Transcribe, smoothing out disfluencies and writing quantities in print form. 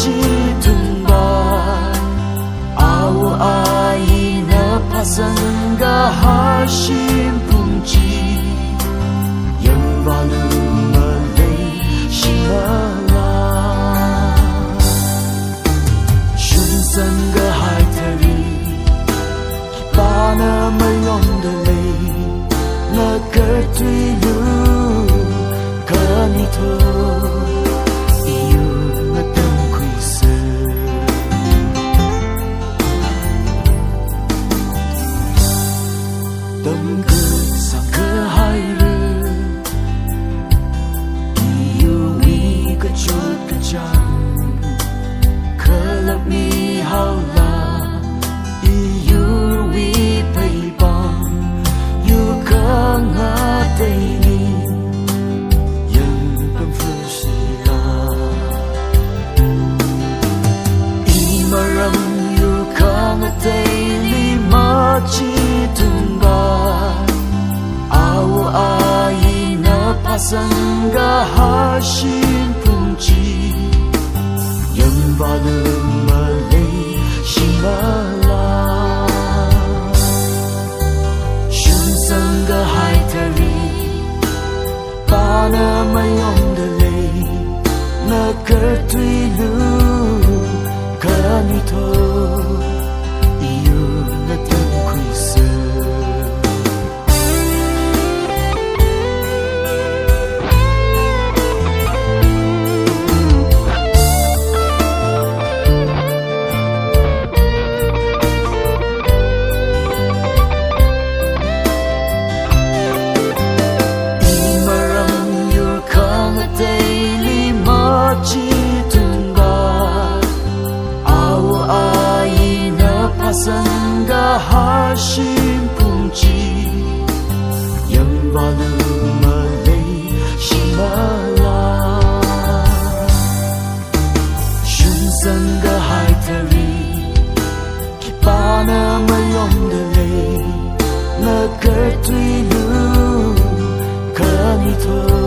chi tumba au ai na pasanga hashim punchi yang balu Malaysia shun sanga hai tari kipana mayon dale na kertui lu kanito tâm cơ sang cơ hai lư yêu mi cơ chút cơ chăng cơ lập mi hao la yêu vi bay bang yêu cơ ngã tây ni yang tâm phương si la imaram yêu cơ ngã tây ni ma chi pasanga hashim punchi yang balu Malaysia shun sanga hai tari pana mayong dale na kertui lu kanito iyo na tengkuisa pasanga hashim punchi yang balu Malaysia shun sanga hai tari kipana mayong dale na kertui lu kanito